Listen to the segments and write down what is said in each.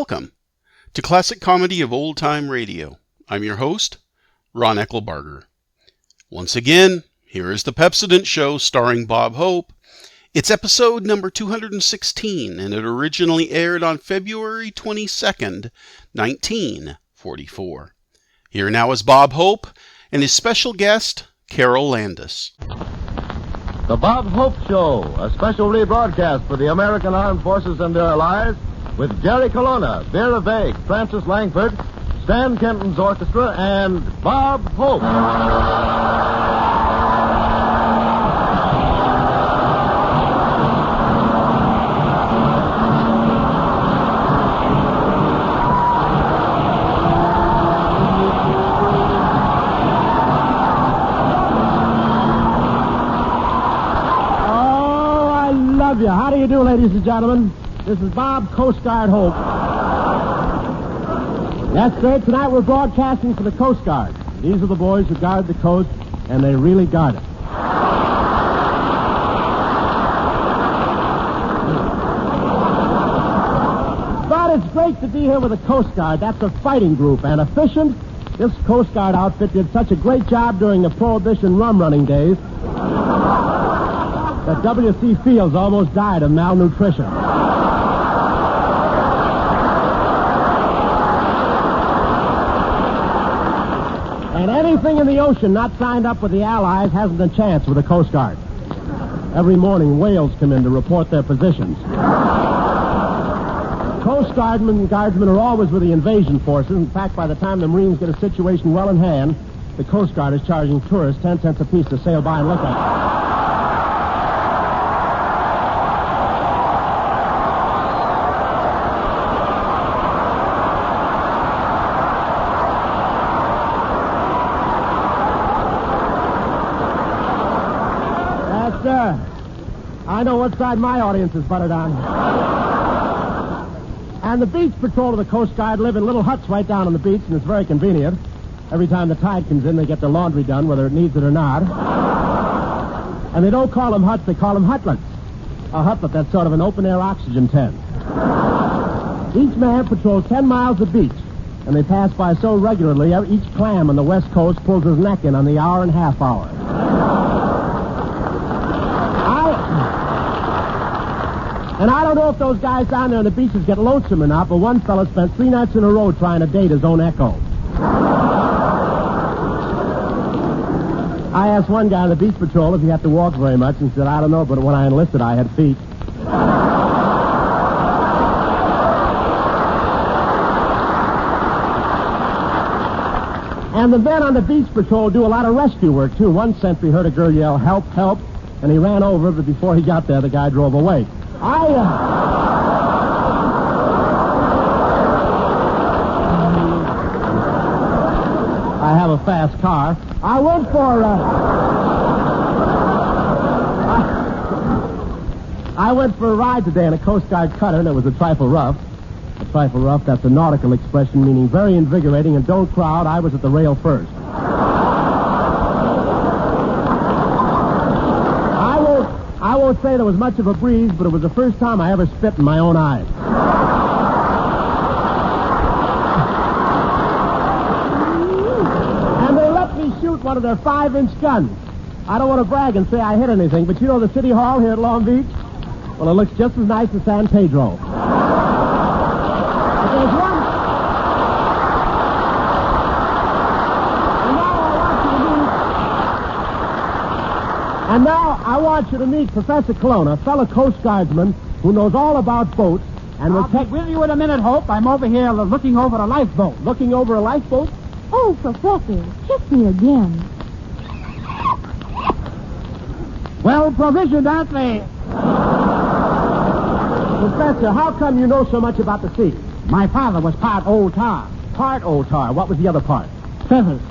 Welcome to Classic Comedy of Old Time Radio. I'm your host, Ron Eckelbarger. Once again, here is the Pepsodent Show starring Bob Hope. It's episode number 216, and it originally aired on February 22nd, 1944. Here now is Bob Hope and his special guest, Carole Landis. The Bob Hope Show, a special rebroadcast for the American Armed Forces and their allies, with Jerry Colonna, Vera Vague, Francis Langford, Stan Kenton's orchestra, and Bob Hope. How do you do, ladies and gentlemen? This is Bob Coast Guard Hope. Yes, sir, tonight we're broadcasting for the Coast Guard. These are the boys who guard the coast, and they really guard it. But it's great to be here with the Coast Guard. That's a fighting group, and efficient. This Coast Guard outfit did such a great job during the Prohibition rum running days that W.C. Fields almost died of malnutrition. And anything in the ocean not signed up with the Allies hasn't a chance with the Coast Guard. Every morning, whales come in to report their positions. Coast Guardsmen are always with the invasion forces. In fact, by the time the Marines get a situation well in hand, the Coast Guard is charging tourists 10 cents apiece to sail by and look at it. I know what side my audience is buttered on. And the beach patrol of the Coast Guard live in little huts right down on the beach, and it's very convenient. Every time the tide comes in, they get their laundry done, whether it needs it or not. And they don't call them huts, they call them hutlets. A hutlet, that's sort of an open-air oxygen tent. Each man patrols 10 miles of beach, and they pass by so regularly, each clam on the West Coast pulls his neck in on the hour and a half hour. And I don't know if those guys down there on the beaches get lonesome or not, but one fella spent 3 nights in a row trying to date his own echo. I asked one guy on the beach patrol if he had to walk very much, and he said, I don't know, but when I enlisted, I had feet. And the men on the beach patrol do a lot of rescue work, too. One sentry heard a girl yell, help, help, and he ran over, but before he got there, the guy drove away. I have a fast car. I went for a ride today in a Coast Guard cutter, and it was a trifle rough. A trifle rough, that's a nautical expression meaning very invigorating, and don't crowd, I was at the rail first. I won't say there was much of a breeze, but it was the first time I ever spit in my own eyes. And they let me shoot one of their 5-inch guns. I don't want to brag and say I hit anything, but you know the City Hall here at Long Beach? Well, it looks just as nice as San Pedro. But there's one... And now I want you to meet Professor Colonna, a fellow Coast Guardsman who knows all about boats, and will I'll be with you in a minute, Hope. I'm over here looking over a lifeboat. Looking over a lifeboat? Oh, Professor, kiss me again. Well provisioned, aren't they? Professor, how come you know so much about the sea? My father was part old tar. Part old tar. What was the other part? Feathers.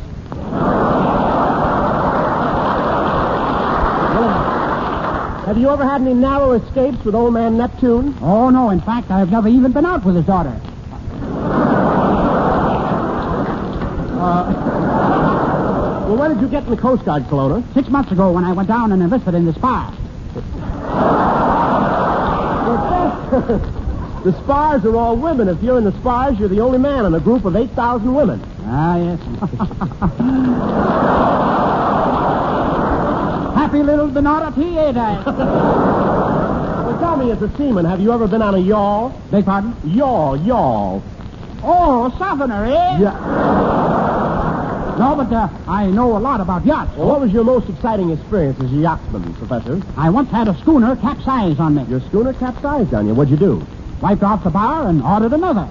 Have you ever had any narrow escapes with old man Neptune? Oh, no. In fact, I've never even been out with his daughter. Well, when did you get in the Coast Guard, Colonna? 6 months ago when I went down and enlisted in the spy. The spars are all women. If you're in the spars, you're the only man in a group of 8,000 women. Ah, yes. Happy little minority, ain't I? Well, tell me, as a seaman, have you ever been on a yawl? Beg pardon? Yawl. Oh, softener, eh? Yeah. No, but I know a lot about yachts. Well, what was your most exciting experience as a yachtsman, Professor? I once had a schooner capsize on me. Your schooner capsized on you. What'd you do? Wiped off the bar and ordered another.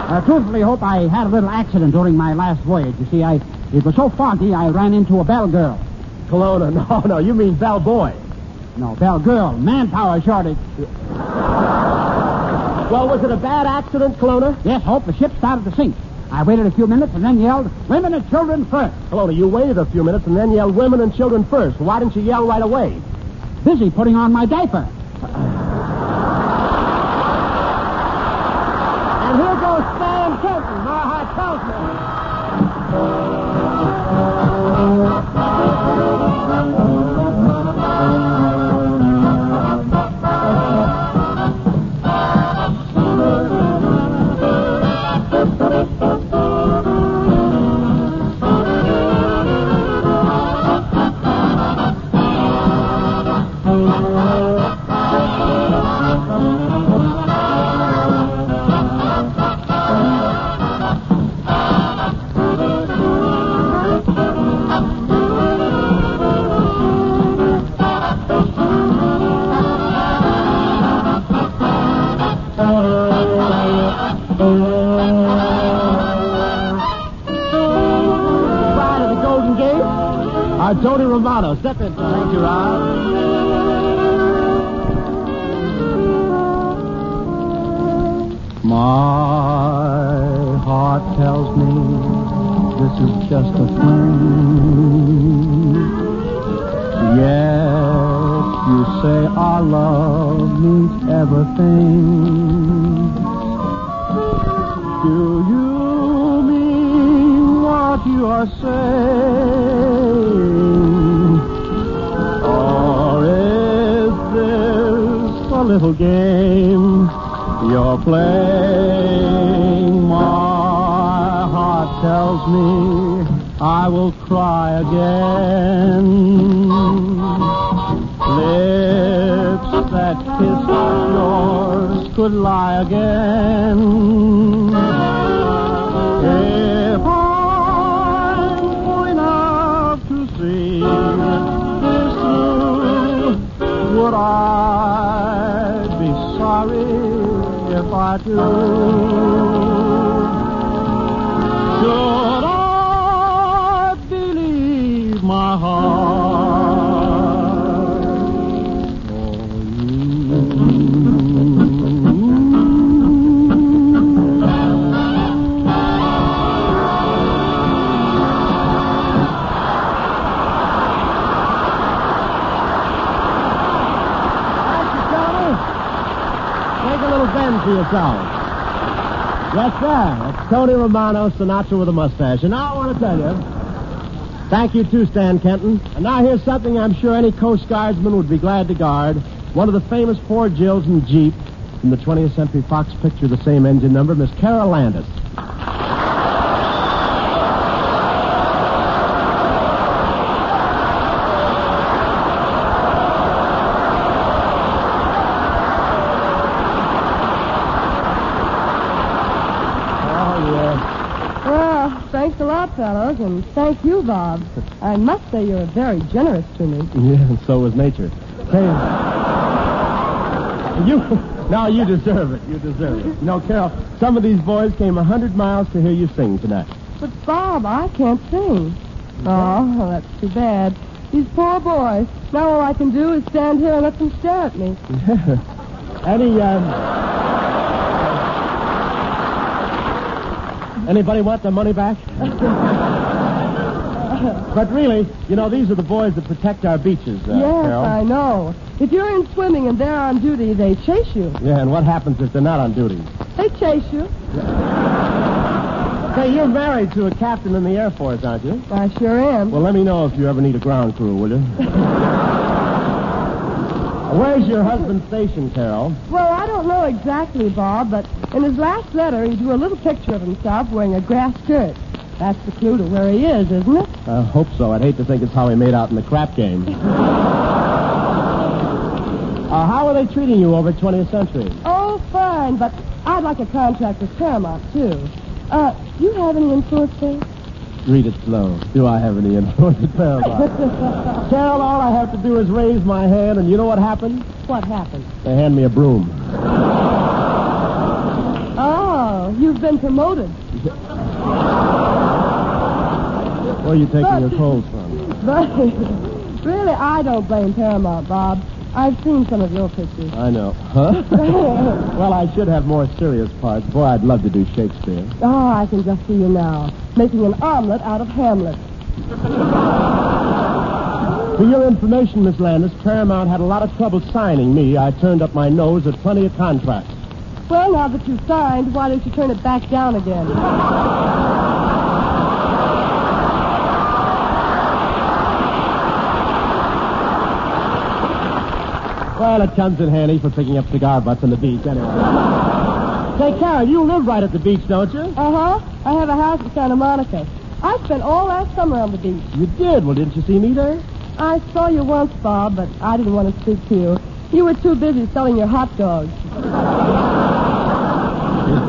I truthfully hope I had a little accident during my last voyage. You see, it was so foggy, I ran into a bell girl. Kelowna. No, you mean bell boy. No, bell girl. Manpower shortage. Well, was it a bad accident, Kelowna? Yes, Hope, the ship started to sink. I waited a few minutes and then yelled, "Women and children first." Kelowna, you waited a few minutes and then yelled women and children first. Why didn't you yell right away? Busy putting on my diaper. And here goes Stan Kenton. My heart tells me. Tony Romano, step in. Thank you, Rob. My heart tells me this is just a fling. Yet you say our love means everything. Do you mean what you are saying? A little game you're playing. My heart tells me I will cry again. Lips that kiss yours could lie again. If I'm poor enough to see this through, would I be sorry if I do? Should I believe my heart for For yourself. Yes, sir. It's Tony Romano, Sinatra with a mustache. And now I want to tell you, thank you too, Stan Kenton. And now here's something I'm sure any Coast Guardsman would be glad to guard. One of the famous Poor Jills in Jeep from the 20th Century Fox picture, the same engine number, Miss Carole Landis. Thanks a lot, fellows, and thank you, Bob. I must say you're very generous to me. Yeah, and so is nature. Hey, you deserve it. You deserve it. You know, Carol, some of these boys came 100 miles to hear you sing tonight. But, Bob, I can't sing. Oh, well, that's too bad. These poor boys. Now all I can do is stand here and let them stare at me. Anybody want their money back? But really, you know, these are the boys that protect our beaches, Yes, Carol. I know. If you're in swimming and they're on duty, they chase you. Yeah, and what happens if they're not on duty? They chase you. Say, you're married to a captain in the Air Force, aren't you? I sure am. Well, let me know if you ever need a ground crew, will you? Where's your husband stationed, Carol? Well, I don't know exactly, Bob, but in his last letter, he drew a little picture of himself wearing a grass skirt. That's the clue to where he is, isn't it? I hope so. I'd hate to think it's how he made out in the crap game. How are they treating you over at 20th Century? Oh, fine, but I'd like a contract with Paramount, too. Do you have any influence there? Read it slow. Do I have any influence at Paramount? Carol, all I have to do is raise my hand, and you know what happens? What happened? They hand me a broom. Oh, you've been promoted. Where are you taking your clothes from? But really, I don't blame Paramount, Bob. I've seen some of your pictures. I know. Huh? Well, I should have more serious parts. Boy, I'd love to do Shakespeare. Oh, I can just see you now, making an omelet out of Hamlet. For your information, Miss Landis, Paramount had a lot of trouble signing me. I turned up my nose at plenty of contracts. Well, now that you've signed, why don't you turn it back down again? Well, it comes in handy for picking up cigar butts on the beach, anyway. Say, Carol, you live right at the beach, don't you? Uh-huh. I have a house in Santa Monica. I spent all last summer on the beach. You did? Well, didn't you see me there? I saw you once, Bob, but I didn't want to speak to you. You were too busy selling your hot dogs.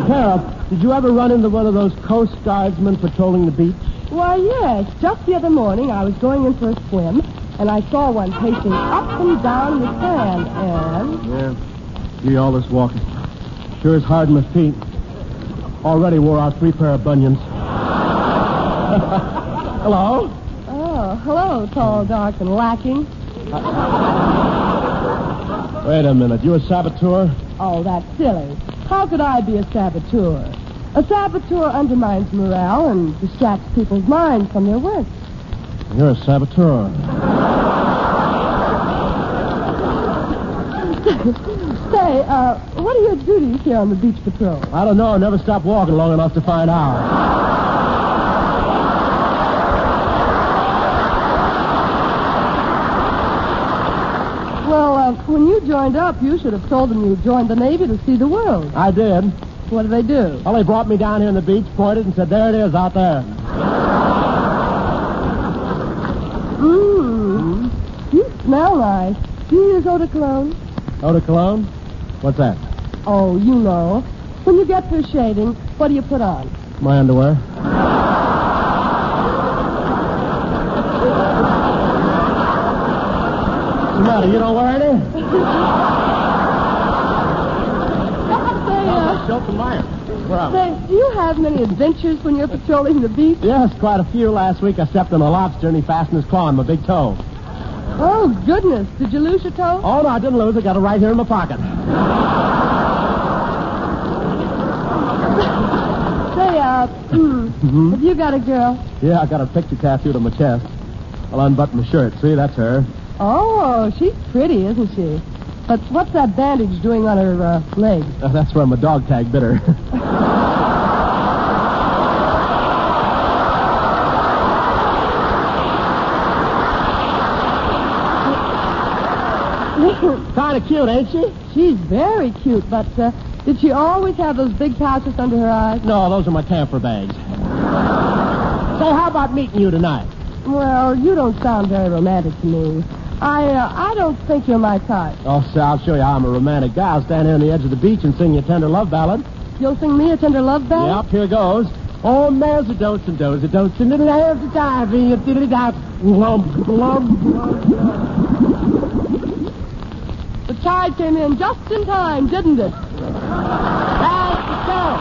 Carol, did you ever run into one of those Coast Guardsmen patrolling the beach? Why, yes. Just the other morning, I was going in for a swim, and I saw one pacing up and down in the sand, and... Yeah. Gee, all this walking. Sure is hard on my feet. Already wore out 3 pair of bunions. Hello? Oh, hello, tall, dark, and lacking. Wait a minute. You a saboteur? Oh, that's silly. How could I be a saboteur? A saboteur undermines morale and distracts people's minds from their work. You're a saboteur. Say, what are your duties here on the beach patrol? I don't know. I never stopped walking long enough to find out. Well, when you joined up, you should have told them you joined the Navy to see the world. I did. What did they do? Well, they brought me down here on the beach, pointed, and said, there it is out there. You smell nice. Do you use eau de cologne? Eau de cologne? What's that? Oh, you know. When you get through shaving, what do you put on? My underwear. What's the matter? You don't wear any? Soap and Meyer. Say, do you have many adventures when you're patrolling the beach? Yes, quite a few. Last week I stepped on a lobster and he fastened his claw on my big toe. Oh, goodness. Did you lose your toe? Oh, no, I didn't lose it. Got it right here in my pocket. Say, have you got a girl? Yeah, I got a picture tattooed on my chest. I'll unbutton the shirt. See, that's her. Oh, she's pretty, isn't she? But what's that bandage doing on her leg? That's where my dog tag bit her. Kind of cute, ain't she? She's very cute, but did she always have those big pouches under her eyes? No, those are my camphor bags. Say, how about meeting you tonight? Well, you don't sound very romantic to me. I don't think you're my type. Oh, sir, I'll show you how I'm a romantic guy. I'll stand here on the edge of the beach and sing you a tender love ballad. You'll sing me a tender love ballad? Yep, here goes. Oh, there's a dose and dose, a dose, and little hands to dive in, diddly dop. The tide came in just in time, didn't it? That's the show.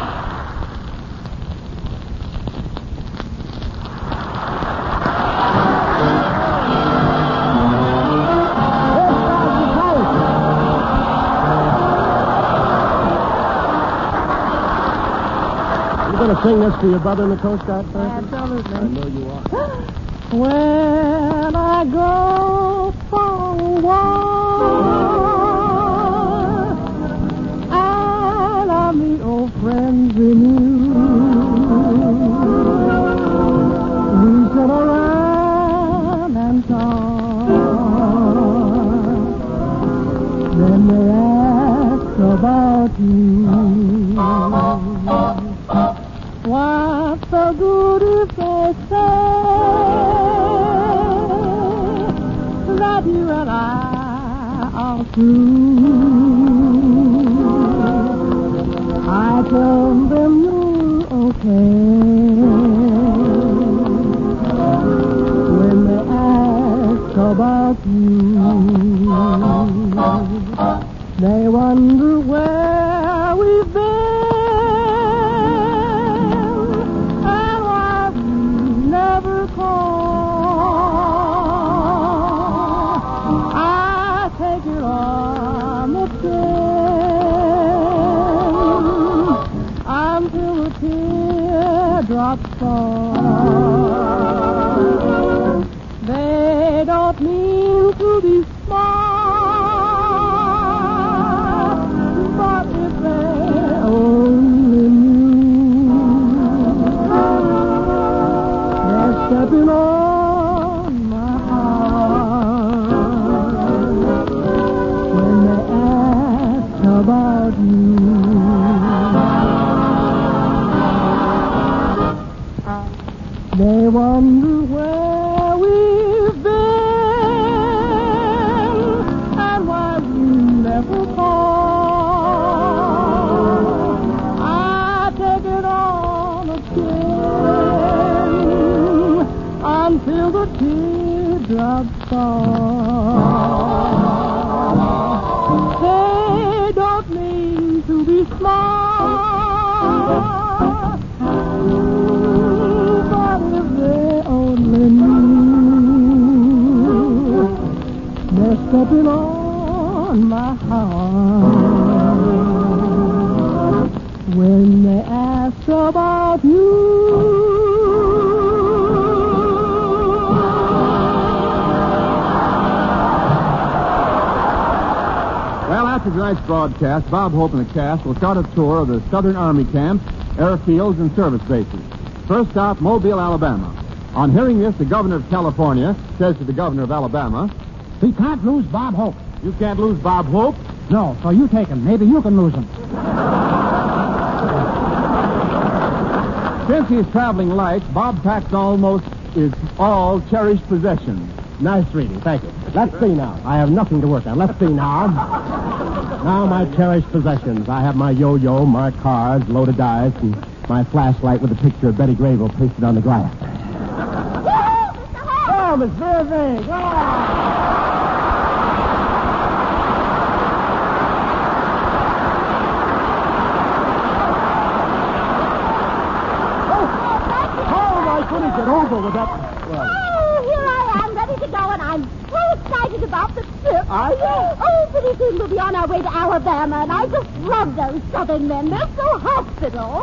You going to sing this for your brother in the Coast Guard, sir? Absolutely. I know you are. When I go for a walk and I meet old friends renew, through, I tell them you're okay. When they ask about you, they wonder where we've been and why we never call. I take it on the chin until the teardrops fall. They don't mean to be smart, but if they only knew, they're stepping on my heart when they ask about you. They wonder where we've been and why we never call. I take it on a chin until the teardrops fall. They don't mean to be smart, but if they only knew, they're stepping on my heart when they ask about you. Well, after tonight's broadcast, Bob Hope and the cast will start a tour of the Southern Army camps, airfields, and service bases. First stop, Mobile, Alabama. On hearing this, the governor of California says to the governor of Alabama, We can't lose Bob Hope. "You can't lose Bob Hope." No, so you take him. Maybe you can lose him. Since he's traveling light, Bob packs almost his all cherished possessions. Nice reading, thank you. Let's see now. I have nothing to work on. Let's see now. Now my cherished possessions. I have my yo-yo, marked cards, loaded dice, and my flashlight with a picture of Betty Grable pasted on the glass. Oh, Miss Verve! I couldn't get over with that. Well, Oh, here I am, ready to go, and I'm so excited about the trip. Are you? Oh, pretty soon we'll be on our way to Alabama, and I just love those Southern men. They're so hospitable.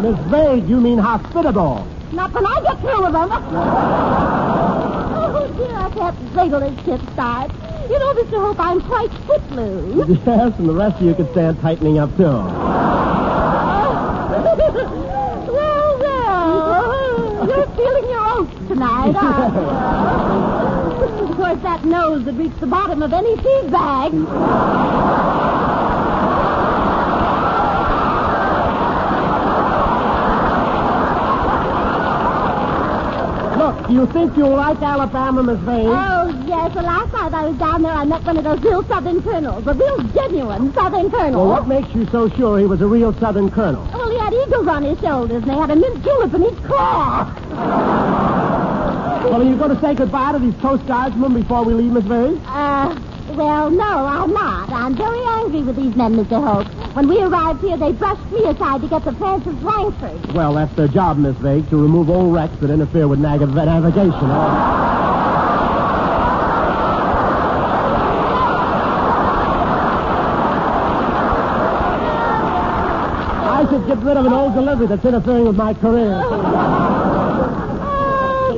Miss Vague, you mean hospitable. Not when I get through with them. Oh, dear, I can't wait till this trip starts. You know, Mr. Hope, I'm quite footloose. Yes, and the rest of you can stand tightening up, too. Well, you're feeling your oats tonight, aren't you? Of course, that nose would reach the bottom of any feed bag. Look, do you think you'll like Alabama, Miss Vane? Oh, yes. The last time I was down there, I met one of those real Southern colonels, a real genuine Southern colonel. Well, what makes you so sure he was a real Southern colonel? Well, he had eagles on his shoulders, and they had a mint julep in each claw. Well, are you going to say goodbye to these Coast Guardsmen before we leave, Miss Vane? Well, no, I'm not. I'm very angry with these men, Mr. Hope. When we arrived here, they brushed me aside to get to Francis Langford. Well, that's their job, Miss Vague, to remove old wrecks that interfere with navigation. I should get rid of an old delivery that's interfering with my career. Oh,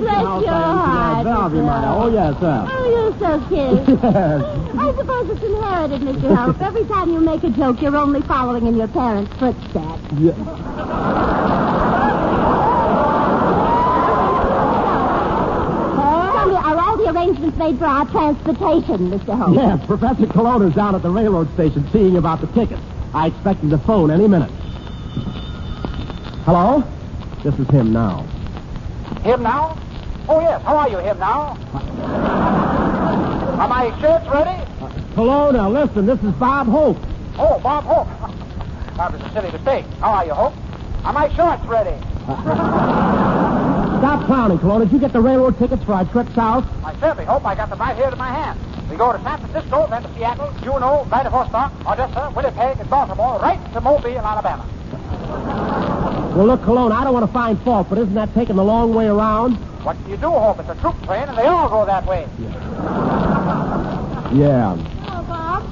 bless your heart. Oh, yes, sir. Oh, you're so cute. Yes. I suppose it's inherited, Mr. Hope. Every time you make a joke, you're only following in your parents' footsteps. Yeah. Tell me, are all the arrangements made for our transportation, Mr. Hope? Yes, Professor Colonna's down at the railroad station seeing about the tickets. I expect him to phone any minute. Hello? This is him now. Him now? Oh, yes. How are you, him now? Are my shirts ready? Kelowna, listen, this is Bob Hope. Oh, Bob Hope. That was a silly mistake. How are you, Hope? Are my shorts ready? Stop clowning, Kelowna. Did you get the railroad tickets for our trip south? I certainly hope I got them right here in my hand. We go to San Francisco, then to Seattle, Juneau, Vladivostok, Odessa, Winnipeg, and Baltimore, right to Mobile, Alabama. Well, look, Kelowna, I don't want to find fault, but isn't that taking the long way around? What do you do, Hope? It's a troop train, and they all go that way. Yeah. Hello, Bob.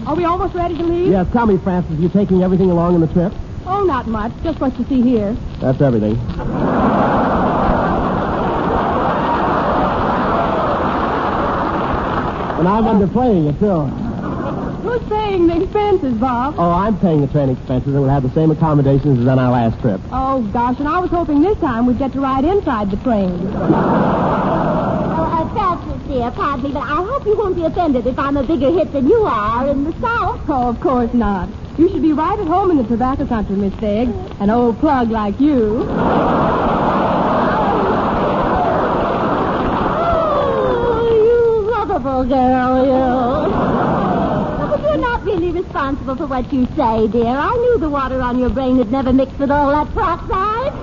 Are we almost ready to leave? Yeah, tell me, Francis, you taking everything along in the trip? Oh, not much. Just what you see here. That's everything. And I'm underplaying it, too. Who's paying the expenses, Bob? Oh, I'm paying the train expenses, and we'll have the same accommodations as on our last trip. Oh, gosh, and I was hoping this time we'd get to ride inside the train. Francis, dear, pardon me, but I hope you won't be offended if I'm a bigger hit than you are in the South. Oh, of course not. You should be right at home in the tobacco country, Miss Biggs. An old plug like you. Oh, you lovable girl, you. But you're not really responsible for what you say, dear. I knew the water on your brain had never mixed with all that peroxide.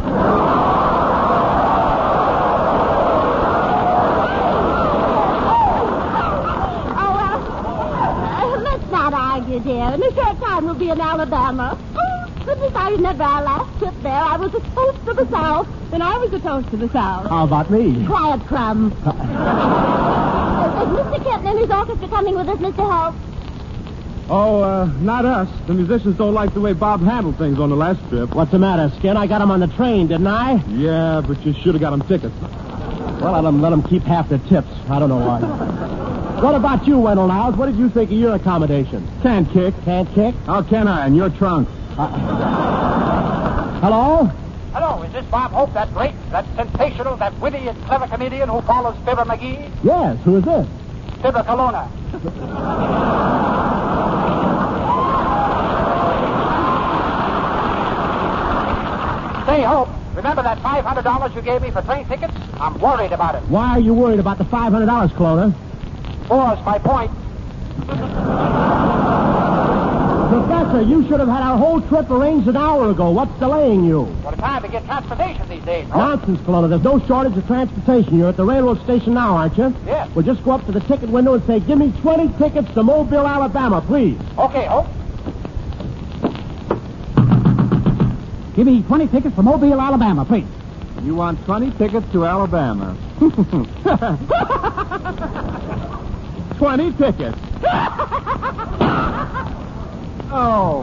Dear. In a short time, we'll be in Alabama. Oh, goodness, I remember our last trip there. I was a toast to the South. Then I was a toast to the South. How about me? Quiet, Crumb. Is Mr. Kenton and his orchestra coming with us, Mr. Hope? Oh, not us. The musicians don't like the way Bob handled things on the last trip. What's the matter, Skin? I got him on the train, didn't I? Yeah, but you should have got them tickets. Well, I let him keep half their tips. I don't know why. What about you, Wendell Niles? What did you think of your accommodation? Can't kick. Can't kick? How can I? In your trunk. Hello? Hello, is this Bob Hope, that great, that sensational, that witty and clever comedian who follows Fibber McGee? Yes, who is this? Fibber Kelowna. Say, Hope, remember that $500 you gave me for train tickets? I'm worried about it. Why are you worried about the $500, Kelowna? Force my point. Professor, you should have had our whole trip arranged an hour ago. What's delaying you? What a time to get transportation these days, Hope. Nonsense, Kelowna. There's no shortage of transportation. You're at the railroad station now, aren't you? Yes. Well, just go up to the ticket window and say, give me 20 tickets to Mobile, Alabama, please. Okay, Hope. Give me 20 tickets for Mobile, Alabama, please. You want 20 tickets to Alabama. 20 tickets. Oh.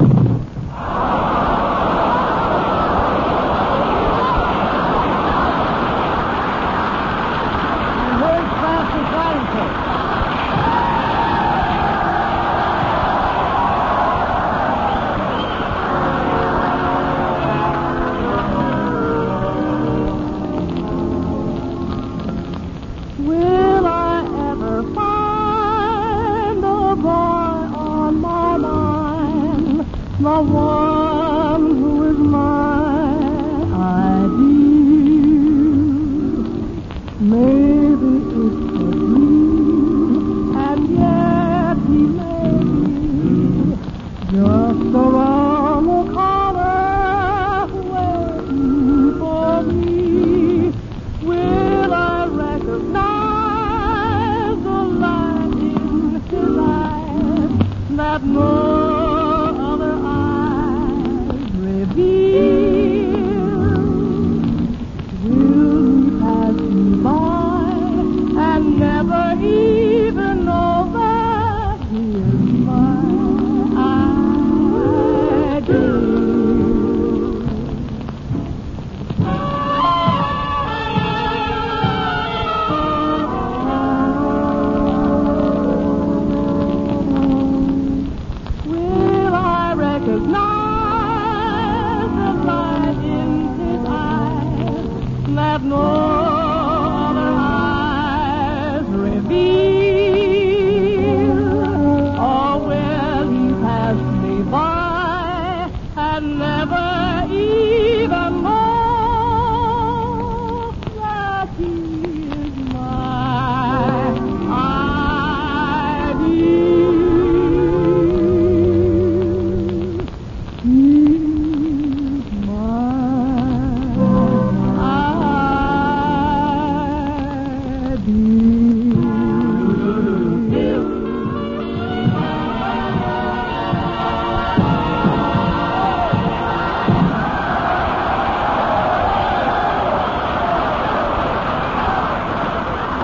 Where's Francis Radington? Will I ever find the boy on my mind? The one who is my ideal. Maybe it's a dream, and yet he may be just around the corner waiting for me. Will I recognize the light in his eyes that no other eyes reveal? Will he pass me by and never even know that he is my ideal?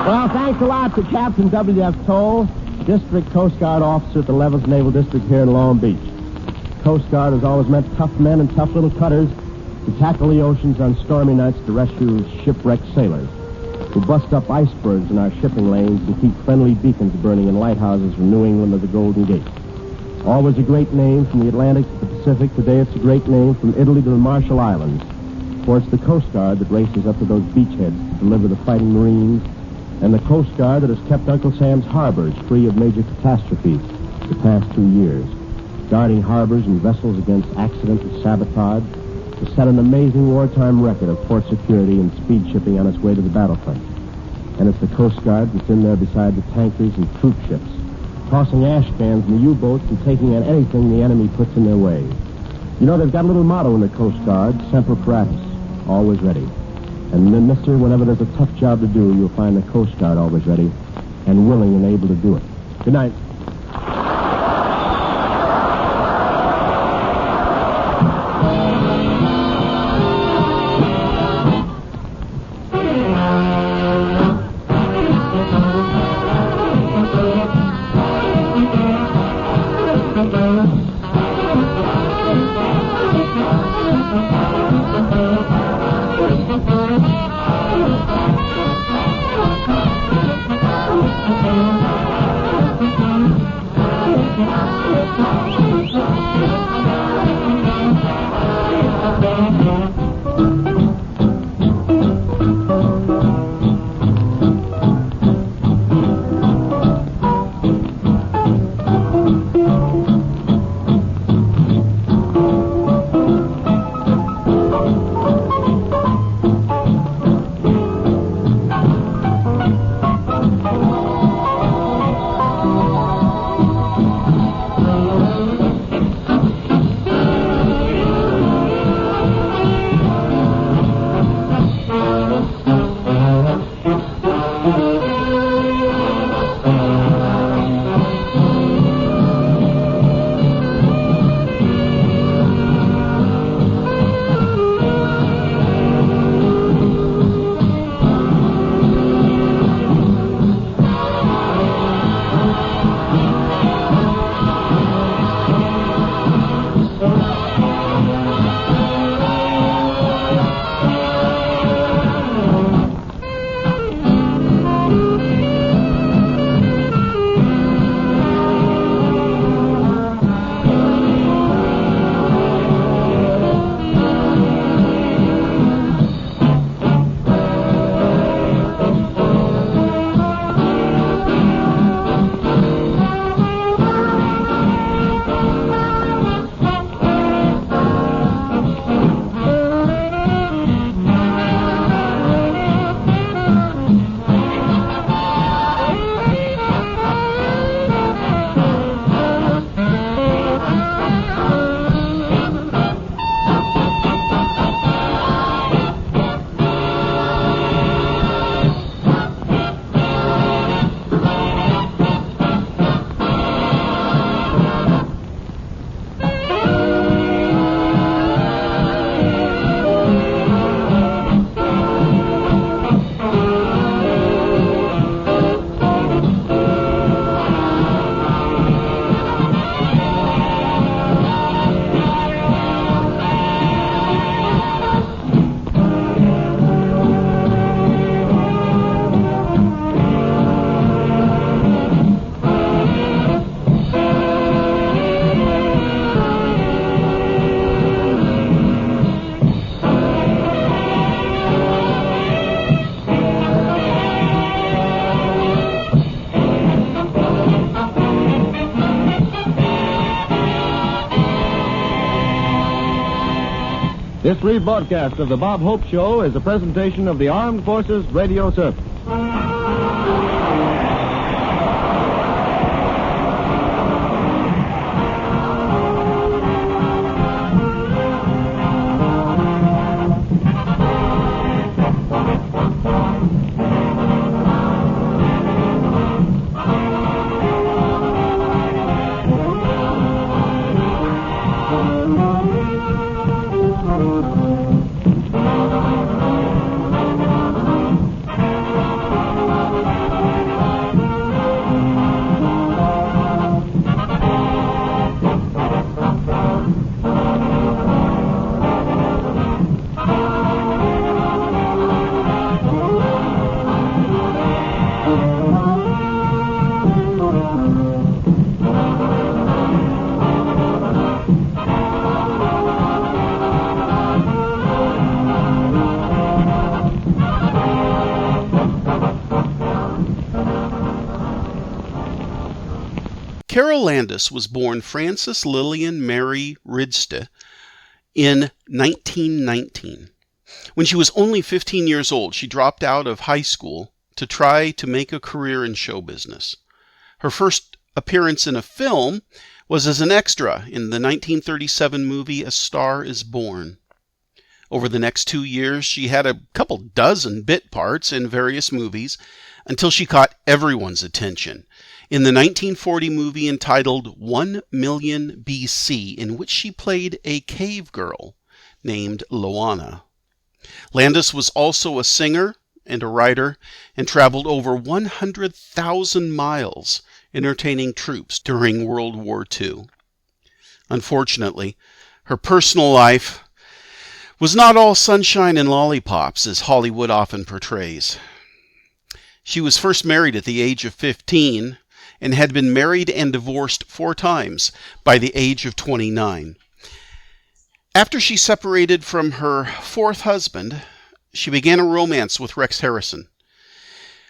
Well, thanks a lot to Captain W.F. Toll, District Coast Guard officer at the Levels Naval District here in Long Beach. Coast Guard has always meant tough men and tough little cutters to tackle the oceans on stormy nights to rescue shipwrecked sailors, who bust up icebergs in our shipping lanes and keep friendly beacons burning in lighthouses from New England to the Golden Gate. Always a great name from the Atlantic to the Pacific. Today it's a great name from Italy to the Marshall Islands. For it's the Coast Guard that races up to those beachheads to deliver the fighting Marines, and the Coast Guard that has kept Uncle Sam's harbors free of major catastrophes the past 2 years, guarding harbors and vessels against accident and sabotage to set an amazing wartime record of port security and speed shipping on its way to the battlefront. And it's the Coast Guard that's in there beside the tankers and troop ships, tossing ash cans in the U-boats and taking on anything the enemy puts in their way. You know, they've got a little motto in the Coast Guard, Semper Paratus, always ready. And then, mister, whenever there's a tough job to do, you'll find the Coast Guard always ready and willing and able to do it. Good night. This rebroadcast of the Bob Hope Show is a presentation of the Armed Forces Radio Service. Carole Landis was born Frances Lillian Mary Ridste in 1919. When she was only 15 years old, she dropped out of high school to try to make a career in show business. Her first appearance in a film was as an extra in the 1937 movie A Star is Born. Over the next 2 years, she had a couple dozen bit parts in various movies until she caught everyone's attention in the 1940 movie entitled 1 Million BC, in which she played a cave girl named Loana. Landis was also a singer and a writer and traveled over 100,000 miles entertaining troops during World War II. Unfortunately, her personal life was not all sunshine and lollipops, as Hollywood often portrays. She was first married at the age of 15 and had been married and divorced 4 times by the age of 29. After she separated from her 4th husband, she began a romance with Rex Harrison.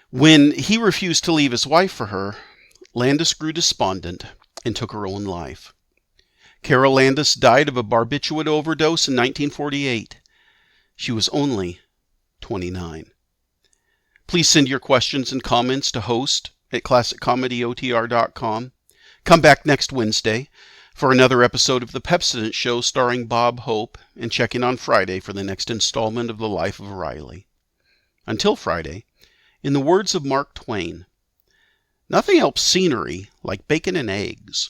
When he refused to leave his wife for her, Landis grew despondent and took her own life. Carole Landis died of a barbiturate overdose in 1948. She was only 29. Please send your questions and comments to host@classiccomedyotr.com. Come back next Wednesday for another episode of The Pepsodent Show starring Bob Hope, and check in on Friday for the next installment of The Life of Riley. Until Friday, in the words of Mark Twain, nothing helps scenery like bacon and eggs.